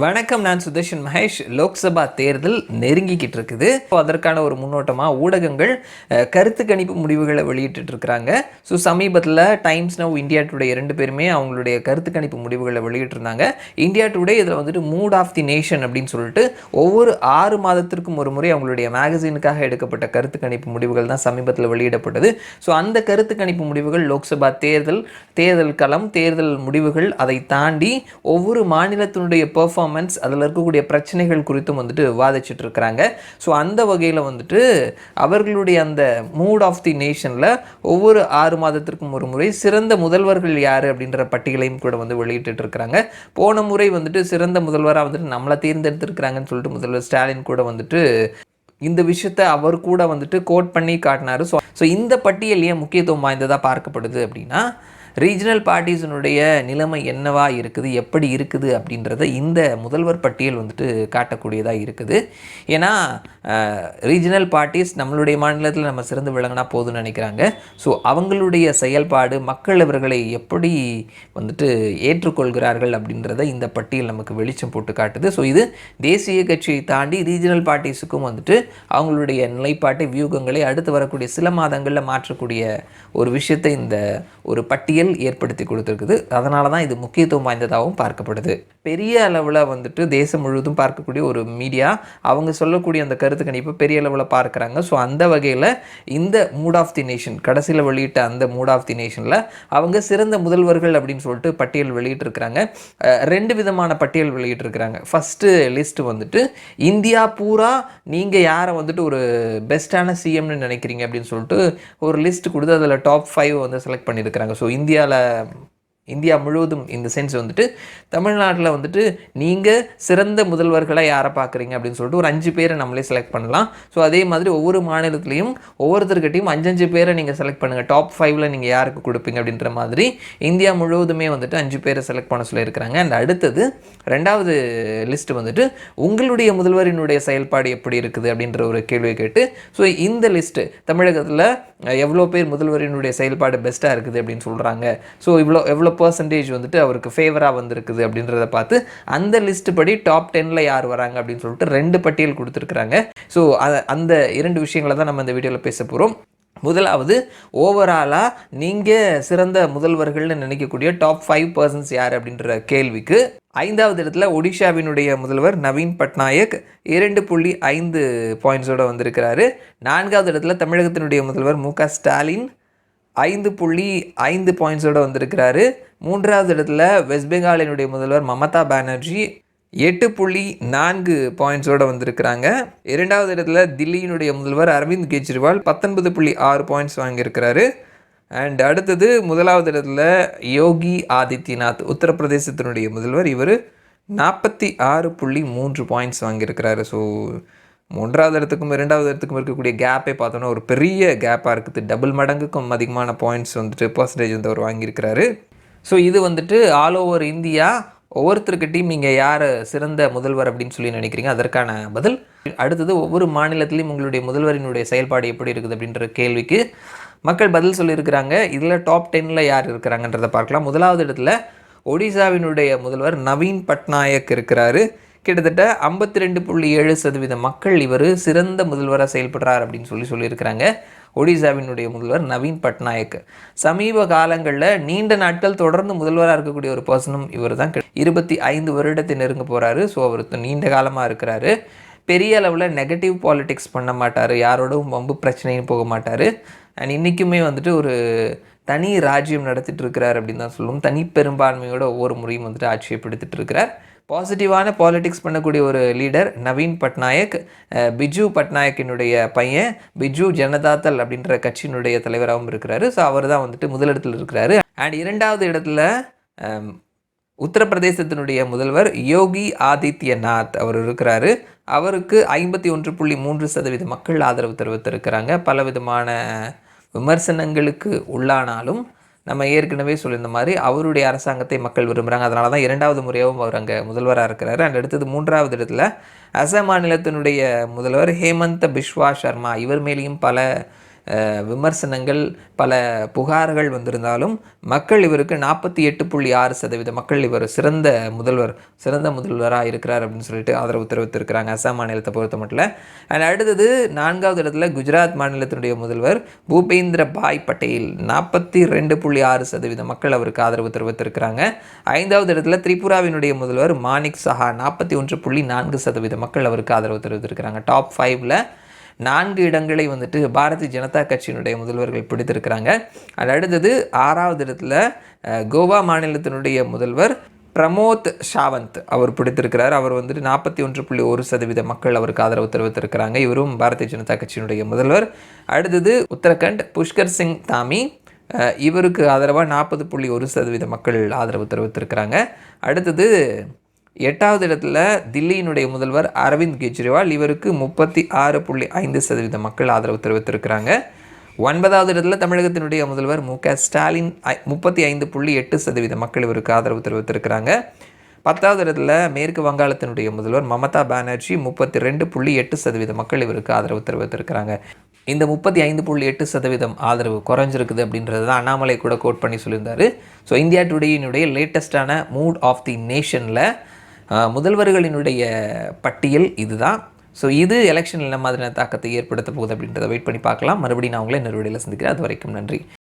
வணக்கம். நான் சுதர்ஷன் மகேஷ். லோக்சபா தேர்தல் நெருங்கிக்கிட்டு இருக்குது. அதற்கான ஒரு முன்னோட்டமாக ஊடகங்கள் கருத்து கணிப்பு முடிவுகளை வெளியிட்டு இருக்கிறாங்க. ஸோ சமீபத்தில் டைம்ஸ் நவ், இந்தியா டுடே 2 பேருமே அவங்களுடைய கருத்து கணிப்பு முடிவுகளை வெளியிட்டிருந்தாங்க. இந்தியா டுடே இதில் வந்துட்டு மூட் ஆஃப் தி நேஷன் அப்படின்னு சொல்லிட்டு ஒவ்வொரு 6 மாதத்திற்கும் ஒரு முறை அவங்களுடைய மேகசினுக்காக எடுக்கப்பட்ட கருத்து கணிப்பு முடிவுகள் தான் சமீபத்தில் வெளியிடப்பட்டது. ஸோ அந்த கருத்து கணிப்பு முடிவுகள் லோக்சபா தேர்தல் களம், தேர்தல் முடிவுகள், அதை தாண்டி ஒவ்வொரு மாநிலத்தினுடைய பெர்ஃபார்மன்ஸ், அதில் இருக்கக்கூடிய பிரச்சனைகள் குறித்தும் வந்துட்டு விவாதிச்சுட்டு இருக்கிறாங்க. ஸோ அந்த வகையில் வந்துட்டு அவர்களுடைய அந்த மூட் ஆஃப் தி நேஷனில் ஒவ்வொரு 6 மாதத்திற்கும் ஒரு முறை சிறந்த முதல்வர்கள் யார் அப்படின்ற பட்டியலையும் கூட வந்து வெளியிட்டு இருக்கிறாங்க. போன முறை வந்துட்டு சிறந்த முதல்வராக வந்துட்டு நம்மளை தேர்ந்தெடுத்திருக்கிறாங்கன்னு சொல்லிட்டு முதல்வர் ஸ்டாலின் கூட வந்துட்டு இந்த விஷயத்தை அவர் கூட வந்துட்டு கோட் பண்ணி காட்டினார். ஸோ இந்த பட்டியல் ஏன் முக்கியத்துவம் வாய்ந்ததாக பார்க்கப்படுது அப்படின்னா, ரீஜனல் பார்ட்டிஸினுடைய நிலைமை என்னவா இருக்குது, எப்படி இருக்குது அப்படின்றத இந்த முதல்வர் பட்டியல் வந்துட்டு காட்டக்கூடியதாக இருக்குது. ஏன்னா ரீஜனல் பார்ட்டிஸ் நம்மளுடைய மாநிலத்தில் நம்ம சிறந்து விளங்கினா போதும்னு நினைக்கிறாங்க. ஸோ அவங்களுடைய செயல்பாடு, மக்கள் இவர்களை எப்படி வந்துட்டு ஏற்றுக்கொள்கிறார்கள் அப்படின்றத இந்த பட்டியல் நமக்கு வெளிச்சம் போட்டு காட்டுது. ஸோ இது தேசிய கட்சியை தாண்டி ரீஜனல் பார்ட்டிஸுக்கும் வந்துட்டு அவங்களுடைய நிலைப்பாட்டை, வியூகங்களை அடுத்து வரக்கூடிய சில மாதங்களில் மாற்றக்கூடிய ஒரு விஷயத்தை இந்த ஒரு பட்டியல் ஏற்படுத்தி கொடுத்துருக்குது. அதனால தான் இது முக்கியத்துவம் வாய்ந்ததாகவும் பார்க்கப்படுது. பெரிய அளவில் வந்துட்டு தேசம் முழுவதும் பார்க்கக்கூடிய ஒரு மீடியா அவங்க சொல்லக்கூடிய அந்த கருத்து கணிப்பு பெரிய அளவில் பார்க்குறாங்க. ஸோ அந்த வகையில் இந்த மூட் ஆஃப் தி நேஷன், கடைசியில் வெளியிட்ட அந்த மூட் ஆஃப் தி நேஷனில் அவங்க சிறந்த முதல்வர்கள் அப்படின்னு சொல்லிட்டு பட்டியல் வெளியிட்டிருக்கிறாங்க. 2 விதமான பட்டியல் வெளியிட்டிருக்கிறாங்க. ஃபஸ்ட்டு லிஸ்ட்டு வந்துட்டு இந்தியா பூரா நீங்கள் யாரை வந்துட்டு ஒரு பெஸ்ட்டான சிஎம்னு நினைக்கிறீங்க அப்படின்னு சொல்லிட்டு ஒரு லிஸ்ட் கொடுத்து அதில் டாப் 5 வந்து செலக்ட் பண்ணியிருக்கிறாங்க. ஸோ இந்தியா முழுவதும் இந்த சென்ஸ் வந்துட்டு தமிழ்நாட்டில் வந்துட்டு நீங்கள் சிறந்த முதல்வர்களை யாரை பார்க்குறீங்க அப்படின்னு சொல்லிட்டு ஒரு 5 பேரை நம்மளே செலக்ட் பண்ணலாம். ஸோ அதே மாதிரி ஒவ்வொரு மாநிலத்துலேயும் ஒவ்வொருத்தருக்கிட்டையும் 5 பேரை நீங்கள் செலக்ட் பண்ணுங்கள். டாப் 5ல் நீங்கள் யாருக்கு கொடுப்பீங்க அப்படின்ற மாதிரி இந்தியா முழுவதுமே வந்துட்டு 5 பேரை செலக்ட் பண்ண சொல்லியிருக்கிறாங்க. அண்ட் அடுத்தது 2வது லிஸ்ட்டு வந்துட்டு உங்களுடைய முதல்வரினுடைய செயல்பாடு எப்படி இருக்குது அப்படின்ற ஒரு கேள்வியை கேட்டு, ஸோ இந்த லிஸ்ட்டு தமிழகத்தில் எவ்வளோ பேர் முதல்வரினுடைய செயல்பாடு பெஸ்ட்டாக இருக்குது அப்படின்னு சொல்கிறாங்க, ஸோ எவ்வளோ பர்சன்டேஜ் வந்துட்டு அவருக்கு ஃபேவராக வந்திருக்குது அப்படின்றத பார்த்து அந்த லிஸ்ட் படி டாப் 10ல் யார் வராங்க அப்படின்னு சொல்லிட்டு 2 பட்டியல் கொடுத்துருக்குறாங்க. ஸோ அந்த 2 விஷயங்களை தான் நம்ம இந்த வீடியோவில் பேச போகிறோம். முதலாவது, ஓவராலாக நீங்கள் சிறந்த முதல்வர்கள்னு நினைக்கக்கூடிய டாப் 5 பர்சன்ஸ் யார் அப்படின்ற கேள்விக்கு 5வது இடத்துல ஒடிஷாவினுடைய முதல்வர் நவீன் பட்நாயக் 2.5 பாயிண்ட்ஸோடு வந்திருக்கிறாரு. 4வது இடத்துல தமிழகத்தினுடைய முதல்வர் மு.க. ஸ்டாலின் 5.5 பாயிண்ட்ஸோடு வந்திருக்கிறாரு. 3வது இடத்துல வெஸ்ட் பெங்காலினுடைய முதல்வர் மமதா பானர்ஜி 8.4 பாயிண்ட்ஸோடு வந்திருக்கிறாங்க. 2வது இடத்துல தில்லியினுடைய முதல்வர் அரவிந்த் கெஜ்ரிவால் 19.6 பாயிண்ட்ஸ் வாங்கியிருக்கிறாரு. அண்ட் அடுத்தது 1வது இடத்துல யோகி ஆதித்யநாத், உத்தரப்பிரதேசத்தினுடைய முதல்வர், இவர் 46.3 பாயிண்ட்ஸ் வாங்கியிருக்கிறாரு. ஸோ 3வது இடத்துக்கும் 2வது இடத்துக்கும் இருக்கக்கூடிய கேப்பை பார்த்தோன்னா ஒரு பெரிய கேப்பாக இருக்குது. டபுள் மடங்குக்கும் அதிகமான பாயிண்ட்ஸ் வந்துட்டு பர்சன்டேஜ் வந்து அவர் வாங்கியிருக்கிறாரு. ஸோ இது வந்துட்டு ஆல் ஓவர் இந்தியா ஒவ்வொருத்தருக்கிட்டையும் நீங்கள் யார் சிறந்த முதல்வர் அப்படின்னு சொல்லி நினைக்கிறீங்க, அதற்கான பதில். அடுத்தது, ஒவ்வொரு மாநிலத்திலையும் உங்களுடைய முதல்வரினுடைய செயல்பாடு எப்படி இருக்குது அப்படின்ற கேள்விக்கு மக்கள் பதில் சொல்லியிருக்கிறாங்க. இதில் டாப் 10ல் யார் இருக்கிறாங்கன்றதை பார்க்கலாம். 1வது இடத்துல ஒடிசாவினுடைய முதல்வர் நவீன் பட்நாயக் இருக்கிறாரு. கிட்டத்தட்ட 52.7% மக்கள் இவர் சிறந்த முதல்வராக செயல்படுறார் அப்படின்னு சொல்லியிருக்கிறாங்க. ஒடிசாவினுடைய முதல்வர் நவீன் பட்நாயக் சமீப காலங்களில் நீண்ட நாட்கள் தொடர்ந்து முதல்வராக இருக்கக்கூடிய ஒரு பர்சனும் இவர் தான். 25 வருடத்தை நெருங்க போகிறாரு. ஸோ அவர் நீண்ட காலமாக இருக்கிறாரு. பெரிய அளவில் நெகட்டிவ் பாலிடிக்ஸ் பண்ண மாட்டார், யாரோடும் வம்பு பிரச்சனையும் போக மாட்டார். அண்ட் இன்றைக்குமே வந்துட்டு ஒரு தனி ராஜ்யம் நடத்திட்டு இருக்கிறார் அப்படின்னு தான் சொல்லுவோம். தனி பெரும்பான்மையோட ஒவ்வொரு முறையும் வந்துட்டு ஆட்சியை பிடித்துட்டு இருக்கிறார். பாசிட்டிவான பாலிடிக்ஸ் பண்ணக்கூடிய ஒரு லீடர் நவீன் பட்நாயக். பிஜு பட்நாயக்கினுடைய பையன் பிஜு ஜனதாதள் அப்படின்ற கட்சியினுடைய தலைவராகவும் இருக்கிறாரு. ஸோ அவர் தான் வந்துட்டு முதலிடத்தில் இருக்கிறாரு. அண்ட் 2வது இடத்துல உத்தரப்பிரதேசத்தினுடைய முதல்வர் யோகி ஆதித்யநாத் அவர் இருக்கிறாரு. அவருக்கு 51.3% மக்கள் ஆதரவு தெரிவித்திருக்கிறாங்க. பலவிதமான விமர்சனங்களுக்கு உள்ளானாலும் நம்ம ஏற்கனவே சொல்லியிருந்த மாதிரி அவருடைய அரசாங்கத்தை மக்கள் விரும்புகிறாங்க. அதனால தான் 2வது முறையாகவும் அவர் அங்கே முதல்வராக இருக்கிறாரு. அண்ட் அடுத்தது 3வது இடத்துல அசாம் மாநிலத்தினுடைய முதல்வர் ஹேமந்த் பிஸ்வா சர்மா. இவர் மேலேயும் பல விமர்சனங்கள், பல புகார்கள் வந்திருந்தாலும் மக்கள் இவருக்கு 48.6% மக்கள் இவர் சிறந்த முதல்வராக இருக்கிறார் அப்படின்னு சொல்லிட்டு ஆதரவு தெரிவித்திருக்கிறாங்க அசாம் மாநிலத்தை பொறுத்த மட்டும். அண்ட் அடுத்தது 4வது இடத்துல குஜராத் மாநிலத்தினுடைய முதல்வர் பூபேந்திர பாய் பட்டேல் 42.6% மக்கள் அவருக்கு ஆதரவு தெரிவித்திருக்கிறாங்க. 5வது இடத்துல திரிபுராவினுடைய முதல்வர் மாணிக் சஹா 41.4% மக்கள் அவருக்கு ஆதரவு தெரிவித்திருக்கிறாங்க. டாப் 5ல் 4 இடங்களை வந்துட்டு பாரதிய ஜனதா கட்சியினுடைய முதல்வர்கள் பிடித்திருக்கிறாங்க. அது அடுத்தது 6வது இடத்துல கோவா மாநிலத்தினுடைய முதல்வர் பிரமோத் சாவந்த் அவர் பிடித்திருக்கிறார். அவர் வந்துட்டு 41.1% மக்கள் அவருக்கு ஆதரவு தெரிவித்திருக்கிறாங்க. இவரும் பாரதிய ஜனதா கட்சியினுடைய முதல்வர். அடுத்தது உத்தரகண்ட் புஷ்கர் சிங் தாமி, இவருக்கு ஆதரவாக 40.1% மக்கள் ஆதரவு தெரிவித்திருக்கிறாங்க. அடுத்தது 8வது இடத்துல தில்லியினுடைய முதல்வர் அரவிந்த் கெஜ்ரிவால், இவருக்கு 36.5% மக்கள் ஆதரவு தெரிவித்திருக்கிறாங்க. 9வது இடத்துல தமிழகத்தினுடைய முதல்வர் மு.க. ஸ்டாலின் 35.8% மக்கள் இவருக்கு ஆதரவு தெரிவித்திருக்கிறாங்க. 10வது இடத்துல மேற்கு வங்காளத்தினுடைய முதல்வர் மமதா பானர்ஜி 32.8% மக்கள் இவருக்கு ஆதரவு தெரிவித்திருக்கிறாங்க. இந்த 35.8% ஆதரவு குறைஞ்சிருக்குது அப்படின்றது தான் அண்ணாமலை கூட கோட் பண்ணி சொல்லியிருந்தார். ஸோ இந்தியா டுடேயினுடைய லேட்டஸ்டான மூட் ஆஃப் தி நேஷனில் முதல்வர்களினுடைய பட்டியல் இதுதான். ஸோ இது எலெக்ஷனில் என்ன மாதிரியான தாக்கத்தை ஏற்படுத்த போகுது அப்படின்றத வெயிட் பண்ணி பார்க்கலாம். மறுபடியும் நான் உங்களை இன்னொரு வீடியோவில் சந்திக்கிறேன். அது வரைக்கும் நன்றி.